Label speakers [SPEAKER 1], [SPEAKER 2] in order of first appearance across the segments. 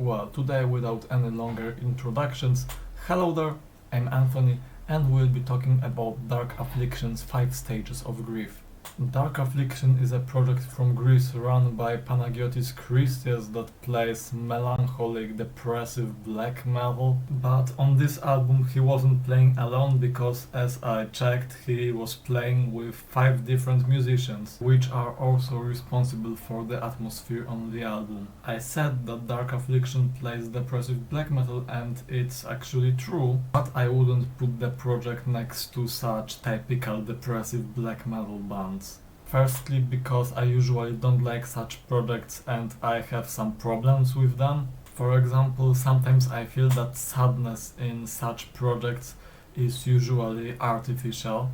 [SPEAKER 1] Well, today without any longer introductions, hello there, I'm Anthony and we'll be talking about Dark Affliction's 5 stages of grief. Dark Affliction is a project from Greece run by Panagiotis Christias that plays melancholic, depressive black metal, but on this album he wasn't playing alone because, as I checked, he was playing with 5 different musicians, which are also responsible for the atmosphere on the album. I said that Dark Affliction plays depressive black metal and it's actually true, but I wouldn't put the project next to such typical depressive black metal bands. Firstly, because I usually don't like such projects and I have some problems with them. For example, sometimes I feel that sadness in such projects is usually artificial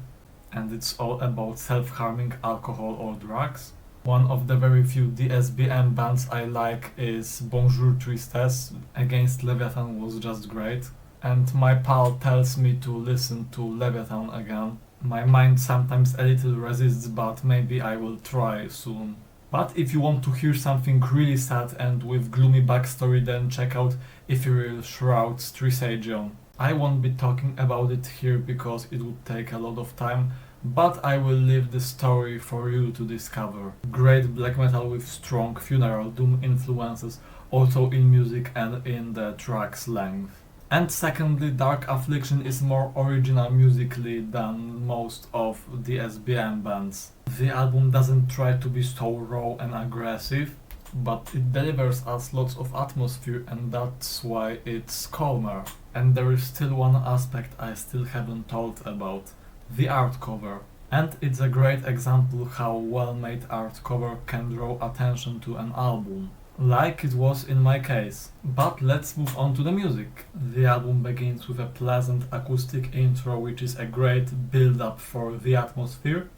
[SPEAKER 1] and it's all about self-harming alcohol or drugs. One of the very few DSBM bands I like is Bonjour Tristesse. Against Leviathan was just great. And my pal tells me to listen to Leviathan again. My mind sometimes a little resists, but maybe I will try soon. But if you want to hear something really sad and with gloomy backstory, then check out Ethereal Shroud's Trisagion. I won't be talking about it here because it would take a lot of time, but I will leave the story for you to discover. Great black metal with strong funeral doom influences, also in music and in the track's length. And secondly, Dark Affliction is more original musically than most of the SBM bands. The album doesn't try to be so raw and aggressive, but it delivers us lots of atmosphere and that's why it's calmer. And there is still one aspect I still haven't told about, the art cover. And it's a great example how well-made art cover can draw attention to an album. Like it was in my case. But let's move on to the music. The album begins with a pleasant acoustic intro, which is a great build-up for the atmosphere.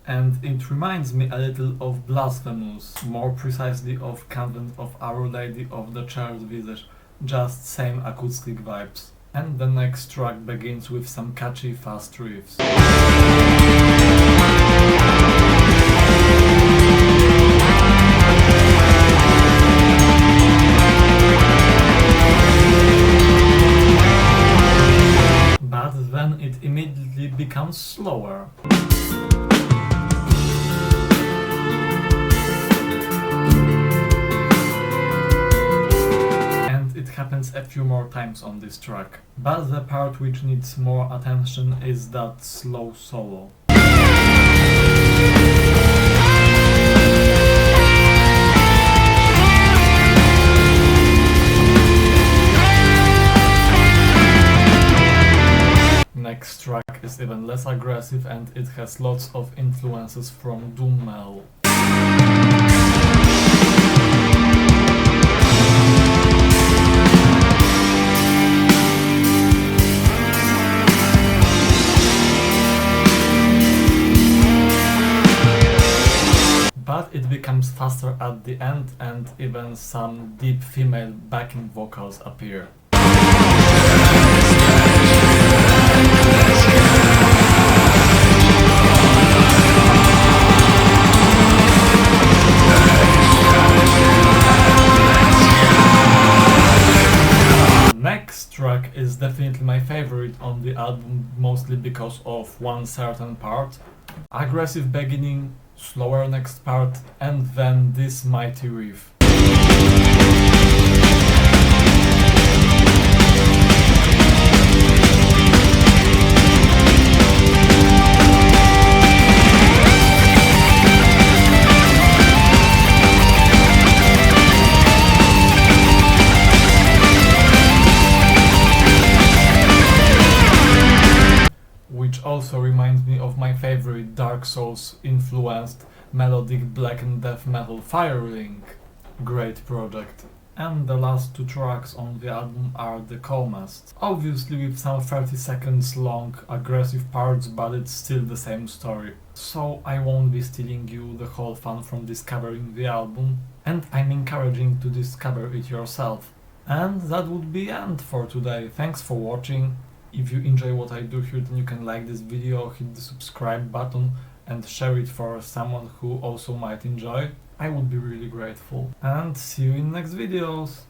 [SPEAKER 1] And it reminds me a little of Blasphemous, more precisely of Convent of Our Lady of the Charred Visage, just same acoustic vibes. And the next track begins with some catchy fast riffs. But then it immediately becomes slower. Happens a few more times on this track, but the part which needs more attention is that slow solo. Next track is even less aggressive and it has lots of influences from doom metal. But it becomes faster at the end and even some deep female backing vocals appear. Next track is definitely my favorite on the album, mostly because of one certain part. Aggressive beginning, slower next part, and then this mighty riff. Which also reminds me of my favorite Dark Souls influenced melodic black and death metal Firelink. Great project. and the last two tracks on the album are the calmest. Obviously with some 30 seconds long aggressive parts, but it's still the same story. So I won't be stealing you the whole fun from discovering the album, and I'm encouraging to discover it yourself. And that would be end for today. Thanks for watching. If you enjoy what I do here, then you can like this video, hit the subscribe button and share it for someone who also might enjoy. I would be really grateful. And see you in next videos!